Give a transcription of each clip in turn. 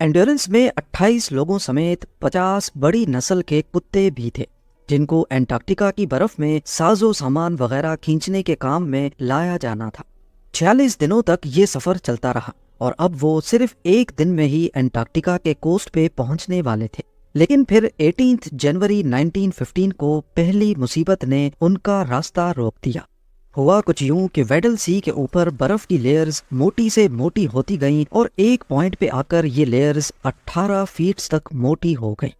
اینڈورنس میں 28 لوگوں سمیت 50 بڑی نسل کے کتے بھی تھے جن کو انٹارکٹیکا کی برف میں ساز و سامان وغیرہ کھینچنے کے کام میں لایا جانا تھا۔ 46 دنوں تک یہ سفر چلتا رہا اور اب وہ صرف ایک دن میں ہی انٹارکٹیکا کے کوسٹ پہ پہنچنے والے تھے، لیکن پھر 18 جنوری 1915 کو پہلی مصیبت نے ان کا راستہ روک دیا۔ ہوا کچھ یوں کہ ویڈل سی کے اوپر برف کی لیئرز موٹی سے موٹی ہوتی گئیں اور ایک پوائنٹ پہ آ کر یہ لیئرز 18 فیٹ تک موٹی ہو گئیں،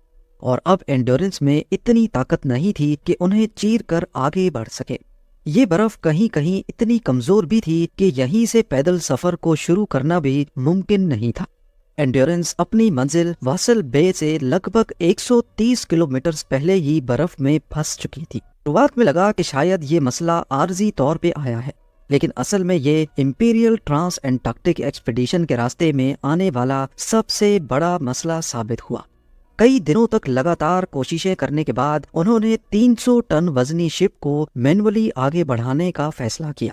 اور اب اینڈورنس میں اتنی طاقت نہیں تھی کہ انہیں چیر کر آگے بڑھ سکے۔ یہ برف کہیں کہیں اتنی کمزور بھی تھی کہ یہیں سے پیدل سفر کو شروع کرنا بھی ممکن نہیں تھا۔ اینڈورنس اپنی منزل واسل بے سے لگ بھگ 130 کلومیٹر پہلے ہی برف میں پھنس چکی تھی۔ شروعات میں لگا کہ شاید یہ مسئلہ عارضی طور پہ آیا ہے، لیکن اصل میں یہ امپیریل ٹرانس انٹارکٹک ایکسپیڈیشن کے راستے میں آنے والا سب سے بڑا مسئلہ ثابت ہوا۔ کئی دنوں تک لگاتار کوششیں کرنے کے بعد انہوں نے 300 ٹن وزنی شپ کو مینولی آگے بڑھانے کا فیصلہ کیا۔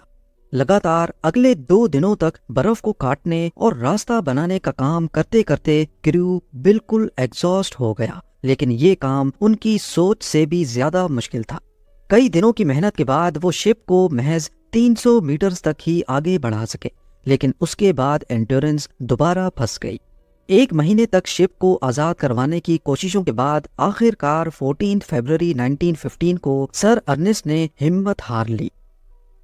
لگاتار اگلے 2 دنوں تک برف کو کاٹنے اور راستہ بنانے کا کام کرتے کرتے کریو بالکل ایگزاسٹ ہو گیا، لیکن یہ کام ان کی سوچ سے بھی زیادہ مشکل تھا۔ کئی دنوں کی محنت کے بعد وہ شپ کو محض 300 میٹرز تک ہی آگے بڑھا سکے، لیکن اس کے بعد اینڈورنس دوبارہ پھنس گئی۔ 1 مہینے تک شپ کو آزاد کروانے کی کوششوں کے بعد آخر کار 14 فروری 1915 کو سر ارنسٹ نے ہمت ہار لی۔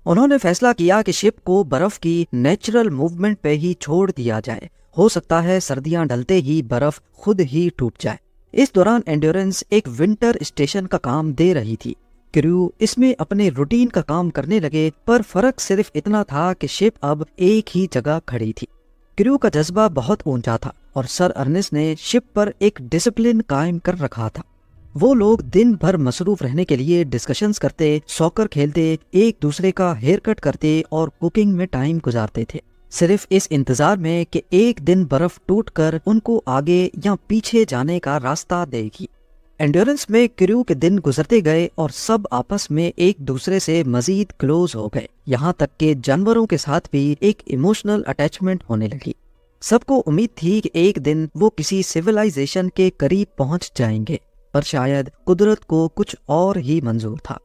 انہوں نے فیصلہ کیا کہ شپ کو برف کی نیچرل موومنٹ پہ ہی چھوڑ دیا جائے، ہو سکتا ہے سردیاں ڈلتے ہی برف خود ہی ٹوٹ جائے۔ اس دوران اینڈورنس ایک ونٹر اسٹیشن کا کام دے رہی تھی۔ کریو اس میں اپنے روٹین کا کام کرنے لگے، پر فرق صرف اتنا تھا کہ شپ اب ایک ہی جگہ کھڑی تھی۔ کریو کا جذبہ بہت اونچا تھا اور سر ارنسٹ نے شپ پر ایک ڈسپلن قائم کر رکھا تھا۔ وہ لوگ دن بھر مصروف رہنے کے لیے ڈسکشنز کرتے، سوکر کھیلتے، ایک دوسرے کا ہیئر کٹ کرتے اور کوکنگ میں ٹائم گزارتے تھے، صرف اس انتظار میں کہ ایک دن برف ٹوٹ کر ان کو آگے یا پیچھے جانے کا راستہ دے گی۔ اینڈورنس میں کریو کے دن گزرتے گئے اور سب آپس میں ایک دوسرے سے مزید کلوز ہو گئے، یہاں تک کہ جانوروں کے ساتھ بھی ایک ایموشنل اٹیچمنٹ ہونے لگی۔ سب کو امید تھی کہ ایک دن وہ کسی سویلائزیشن کے قریب پہنچ جائیں گے، پر شاید قدرت کو کچھ اور ہی منظور تھا۔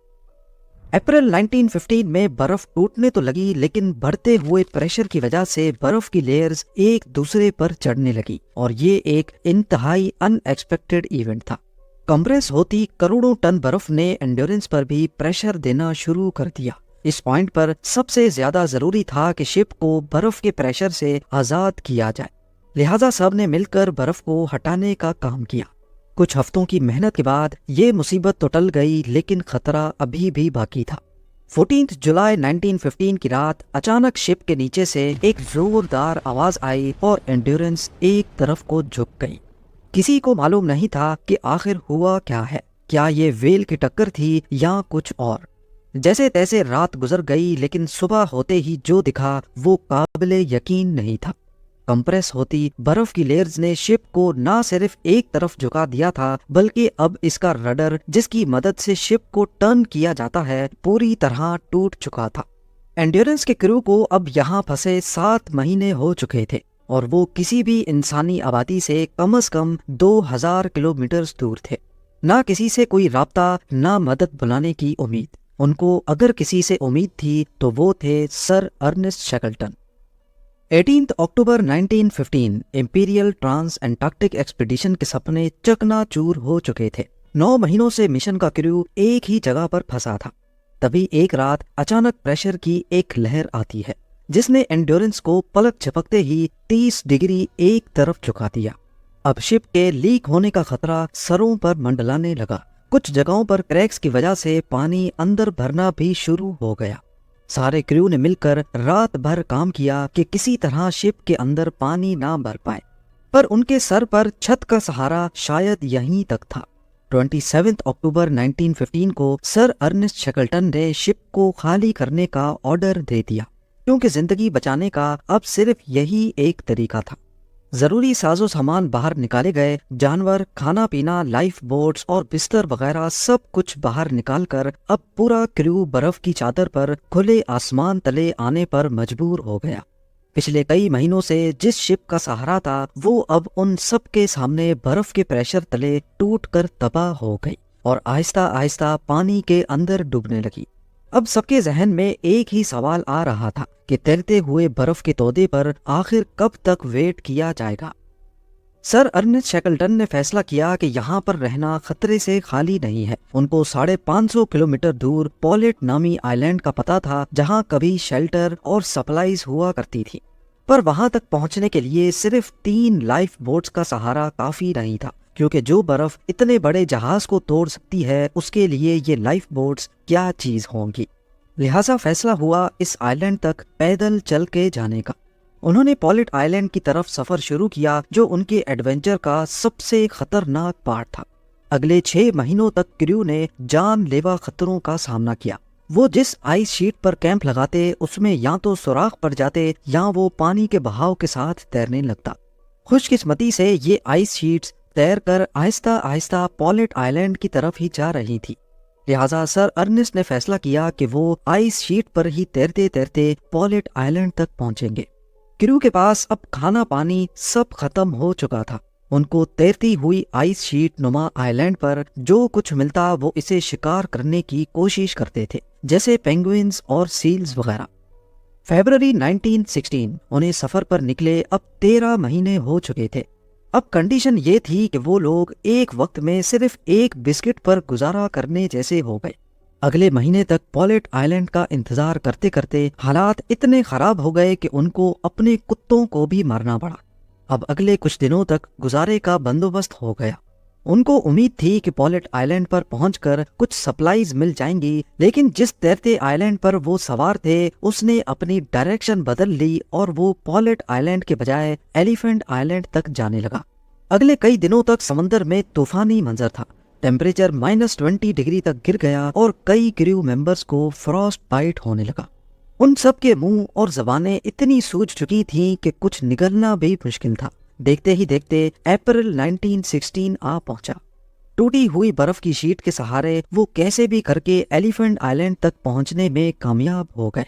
اپریل 1915 میں برف ٹوٹنے تو لگی، لیکن بڑھتے ہوئے پریشر کی وجہ سے برف کی لیئرز ایک دوسرے پر چڑھنے لگی اور یہ ایک انتہائی ان ایکسپیکٹڈ ایونٹ تھا۔ کمپریس ہوتی کروڑوں ٹن برف نے اینڈورنس پر بھی پریشر دینا شروع کر دیا۔ اس پوائنٹ پر سب سے زیادہ ضروری تھا کہ شپ کو برف کے پریشر سے آزاد کیا جائے، لہٰذا سب نے مل کر برف کو ہٹانے کا کام کیا۔ کچھ ہفتوں کی محنت کے بعد یہ مصیبت تو ٹل گئی، لیکن خطرہ ابھی بھی باقی تھا۔ 14 جولائی 1915 کی رات اچانک شپ کے نیچے سے ایک زوردار آواز آئی اور اینڈورنس ایک طرف کو جھک گئی۔ کسی کو معلوم نہیں تھا کہ آخر ہوا کیا ہے، کیا یہ ویل کی ٹکر تھی یا کچھ اور۔ جیسے تیسے رات گزر گئی، لیکن صبح ہوتے ہی جو دکھا وہ قابل یقین نہیں تھا۔ کمپریس ہوتی برف کی لیئرز نے شپ کو نہ صرف ایک طرف جھکا دیا تھا، بلکہ اب اس کا رڈر جس کی مدد سے شپ کو ٹرن کیا جاتا ہے پوری طرح ٹوٹ چکا تھا۔ اینڈورنس کے کرو کو اب یہاں پھنسے 7 مہینے ہو چکے تھے اور وہ کسی بھی انسانی آبادی سے کم از کم 2000 کلومیٹر دور تھے۔ نہ کسی سے کوئی رابطہ، نہ مدد بلانے کی امید۔ ان کو اگر کسی سے امید تھی تو وہ تھے سر ارنسٹ شیکلٹن۔ 18 اکتوبر 1915 امپیریل ٹرانس انٹارکٹک ایکسپیڈیشن کے سپنے چکنا چور ہو چکے تھے۔ 9 مہینوں سے مشن کا کریو ایک ہی جگہ پر پھنسا تھا۔ تبھی ایک رات اچانک پریشر کی ایک لہر آتی ہے جس نے اینڈورنس کو پلک جھپکتے ہی 30 ڈگری ایک طرف جھکا دیا۔ اب شپ کے لیک ہونے کا خطرہ سروں پر منڈلانے لگا۔ کچھ جگہوں پر کریکس کی وجہ سے پانی اندر بھرنا بھی شروع ہو گیا۔ سارے کریو نے مل کر رات بھر کام کیا کہ کسی طرح شپ کے اندر پانی نہ بھر پائے، پر ان کے سر پر چھت کا سہارا شاید یہیں تک تھا۔ 27 اکتوبر 1915 کو سر ارنسٹ شیکلٹن نے شپ کو خالی کرنے کا آرڈر دے دیا، کیونکہ زندگی بچانے کا اب صرف یہی ایک طریقہ تھا۔ ضروری ساز و سامان باہر نکالے گئے، جانور، کھانا پینا، لائف بوٹس اور بستر وغیرہ سب کچھ باہر نکال کر اب پورا کریو برف کی چادر پر کھلے آسمان تلے آنے پر مجبور ہو گیا۔ پچھلے کئی مہینوں سے جس شپ کا سہارا تھا وہ اب ان سب کے سامنے برف کے پریشر تلے ٹوٹ کر تباہ ہو گئی اور آہستہ آہستہ پانی کے اندر ڈوبنے لگی۔ اب سب کے ذہن میں ایک ہی سوال آ رہا تھا کہ تیرتے ہوئے برف کے تودے پر آخر کب تک ویٹ کیا جائے گا۔ سر ارنسٹ شیکلٹن نے فیصلہ کیا کہ یہاں پر رہنا خطرے سے خالی نہیں ہے۔ ان کو 550 کلومیٹر دور پولیٹ نامی آئی لینڈ کا پتہ تھا جہاں کبھی شیلٹر اور سپلائیز ہوا کرتی تھی، پر وہاں تک پہنچنے کے لیے صرف 3 لائف بوٹس کا سہارا کافی نہیں تھا، کیونکہ جو برف اتنے بڑے جہاز کو توڑ سکتی ہے اس کے لیے یہ لائف بوٹس کیا چیز ہوں گی۔ لہٰذا فیصلہ ہوا اس آئی لینڈ تک پیدل چل کے جانے کا۔ انہوں نے پولیٹ آئی لینڈ کی طرف سفر شروع کیا جو ان کے ایڈونچر کا سب سے خطرناک پارٹ تھا۔ اگلے 6 مہینوں تک کریو نے جان لیوا خطروں کا سامنا کیا۔ وہ جس آئس شیٹ پر کیمپ لگاتے اس میں یا تو سوراخ پڑ جاتے یا وہ پانی کے بہاؤ کے ساتھ تیرنے لگتا۔ خوش قسمتی سے یہ آئس شیٹس تیر کر آہستہ آہستہ پولیٹ آئی لینڈ کی طرف ہی جا رہی تھی، لہٰذا سر ارنسٹ نے فیصلہ کیا کہ وہ آئس شیٹ پر ہی تیرتے تیرتے پولیٹ آئی لینڈ تک پہنچیں گے۔ کریو کے پاس اب کھانا پانی سب ختم ہو چکا تھا۔ ان کو تیرتی ہوئی آئس شیٹ نما آئی لینڈ پر جو کچھ ملتا وہ اسے شکار کرنے کی کوشش کرتے تھے، جیسے پینگوئنز اور سیلز وغیرہ۔ فیبروری 1916 انہیں سفر پر نکلے اب 13 مہینے ہو چکے تھے۔ اب کنڈیشن یہ تھی کہ وہ لوگ ایک وقت میں صرف ایک بسکٹ پر گزارا کرنے جیسے ہو گئے۔ اگلے مہینے تک پولیٹ آئی لینڈ کا انتظار کرتے کرتے حالات اتنے خراب ہو گئے کہ ان کو اپنے کتوں کو بھی مارنا پڑا۔ اب اگلے کچھ دنوں تک گزارے کا بندوبست ہو گیا۔ ان کو امید تھی کہ پولیٹ آئی لینڈ پر پہنچ کر کچھ سپلائیز مل جائیں گی، لیکن جس تیرتے آئی لینڈ پر وہ سوار تھے اس نے اپنی ڈائریکشن بدل لی اور وہ پولیٹ آئی لینڈ کے بجائے ایلیفینٹ آئی لینڈ تک جانے لگا۔ اگلے کئی دنوں تک سمندر میں طوفانی منظر تھا۔ ٹیمپریچر -20 ڈگری تک گر گیا اور کئی کریو ممبرز کو فراسٹ بائٹ ہونے لگا۔ ان سب کے منہ اور زبانیں اتنی سوج چکی تھیں کہ کچھ نگلنا بھی مشکل تھا۔ دیکھتے ہی دیکھتے اپریل 1916 آ پہنچا۔ ٹوٹی ہوئی برف کی شیٹ کے سہارے وہ کیسے بھی کر کے ایلیفینٹ آئی لینڈ تک پہنچنے میں کامیاب ہو گئے۔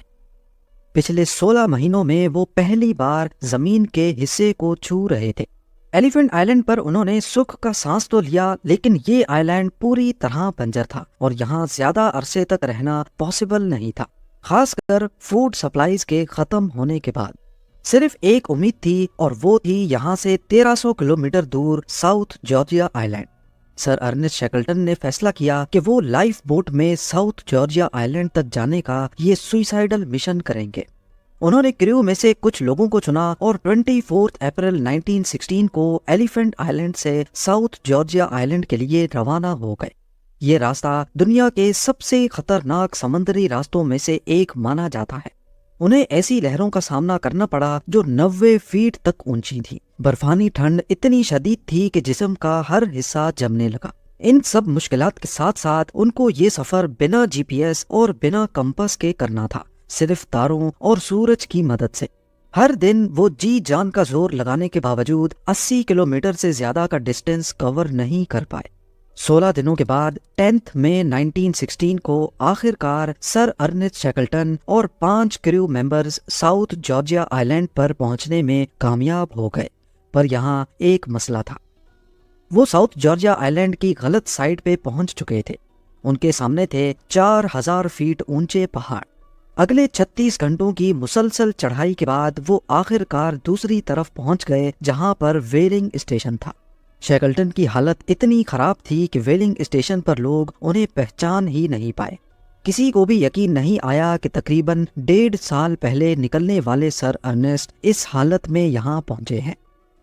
پچھلے 16 مہینوں میں وہ پہلی بار زمین کے حصے کو چھو رہے تھے۔ ایلیفینٹ آئی لینڈ پر انہوں نے سکھ کا سانس تو لیا، لیکن یہ آئی لینڈ پوری طرح بنجر تھا اور یہاں زیادہ عرصے تک رہنا پاسبل نہیں تھا، خاص کر فوڈ سپلائیز کے ختم ہونے کے بعد۔ صرف ایک امید تھی اور وہ تھی یہاں سے 1300 کلومیٹر دور ساؤتھ جارجیا آئی لینڈ۔ سر ارنسٹ شیکلٹن نے فیصلہ کیا کہ وہ لائف بوٹ میں ساؤتھ جارجیا آئی لینڈ تک جانے کا یہ سوئسائڈل مشن کریں گے۔ انہوں نے کریو میں سے کچھ لوگوں کو چنا اور 24 اپریل 1916 کو ایلیفینٹ آئی لینڈ سے ساؤتھ جارجیا آئی لینڈ کے لیے روانہ ہو گئے۔ یہ راستہ دنیا کے سب سے خطرناک سمندری راستوں میں سے ایک مانا جاتا ہے۔ انہیں ایسی لہروں کا سامنا کرنا پڑا جو 90 فیٹ تک اونچی تھی۔ برفانی ٹھنڈ اتنی شدید تھی کہ جسم کا ہر حصہ جمنے لگا۔ ان سب مشکلات کے ساتھ ساتھ ان کو یہ سفر بنا GPS اور بنا کمپس کے کرنا تھا، صرف تاروں اور سورج کی مدد سے۔ ہر دن وہ جی جان کا زور لگانے کے باوجود 80 کلومیٹر سے زیادہ کا ڈسٹینس کور نہیں کر پائے۔ 16 دنوں کے بعد 10 مئی 1916 کو آخر کار سر ارنسٹ شیکلٹن اور 5 کریو ممبرز ساؤتھ جارجیا آئی لینڈ پر پہنچنے میں کامیاب ہو گئے، پر یہاں ایک مسئلہ تھا۔ وہ ساؤتھ جارجیا آئی لینڈ کی غلط سائڈ پہ پہنچ چکے تھے۔ ان کے سامنے تھے 4000 فیٹ اونچے پہاڑ۔ اگلے 36 گھنٹوں کی مسلسل چڑھائی کے بعد وہ آخر کار دوسری طرف پہنچ گئے جہاں پر ویلنگ اسٹیشن تھا۔ شیکلٹن کی حالت اتنی خراب تھی کہ ویلنگ اسٹیشن پر لوگ انہیں پہچان ہی نہیں پائے۔ کسی کو بھی یقین نہیں آیا کہ تقریباً 1.5 سال پہلے نکلنے والے سر ارنسٹ اس حالت میں یہاں پہنچے ہیں۔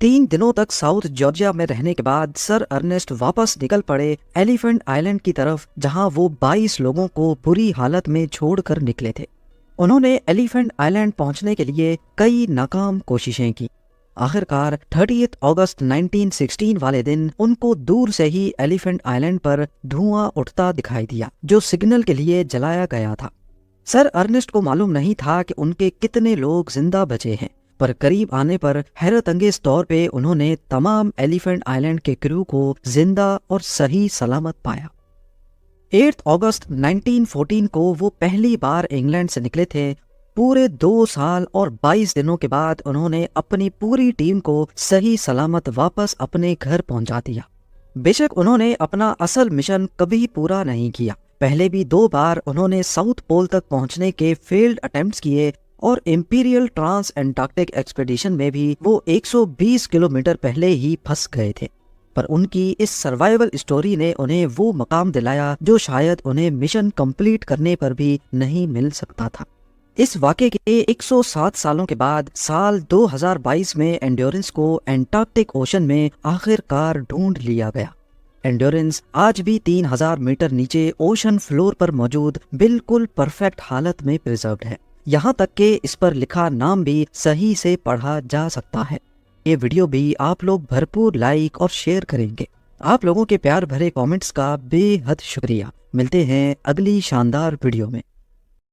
3 دنوں تک ساؤتھ جارجیا میں رہنے کے بعد سر ارنسٹ واپس نکل پڑے ایلیفینٹ آئی لینڈ کی طرف، جہاں وہ 22 لوگوں کو بری حالت میں چھوڑ کر نکلے تھے۔ انہوں نے ایلیفینٹ آئی لینڈ پہنچنے کے لیے کئی ناکام کوششیں کی۔ آخر کار 30 اگست 1916 والے دن ان کو دور سے ہی ایلیفینٹ آئی لینڈ پر دھواں اٹھتا دکھائی دیا جو سگنل کے لیے جلایا گیا تھا۔ سر ارنسٹ کو معلوم نہیں تھا کہ ان کے کتنے لوگ زندہ بچے ہیں، پر قریب آنے پر حیرت انگیز طور پہ انہوں نے تمام ایلیفینٹ آئی لینڈ کے کریو کو زندہ اور صحیح سلامت پایا۔ 8 اگست 1914 کو وہ پہلی بار انگلینڈ سے نکلے تھے پورے 2 سال اور 22 دنوں کے بعد انہوں نے اپنی پوری ٹیم کو صحیح سلامت واپس اپنے گھر پہنچا دیا۔ بے شک انہوں نے اپنا اصل مشن کبھی پورا نہیں کیا۔ پہلے بھی 2 بار انہوں نے ساؤتھ پول تک پہنچنے کے فیلڈ اٹیمپٹس کیے اور امپیریل ٹرانس انٹارکٹک ایکسپیڈیشن میں بھی وہ 120 کلومیٹر پہلے ہی پھنس گئے تھے، پر ان کی اس سروائیول اسٹوری نے انہیں وہ مقام دلایا جو شاید انہیں مشن کمپلیٹ کرنے پر بھی نہیں مل سکتا تھا۔ اس واقعے کے 107 سالوں کے بعد سال 2022 میں انڈیورنس کو انٹارکٹک اوشن میں آخر کار ڈھونڈ لیا گیا۔ انڈیورنس آج بھی 3000 میٹر نیچے اوشن فلور پر موجود بالکل پرفیکٹ حالت میں پریزروڈ ہے، یہاں تک کہ اس پر لکھا نام بھی صحیح سے پڑھا جا سکتا ہے۔ یہ ویڈیو بھی آپ لوگ بھرپور لائک اور شیئر کریں گے۔ آپ لوگوں کے پیار بھرے کامنٹس کا بے حد شکریہ۔ ملتے ہیں اگلی شاندار ویڈیو میں۔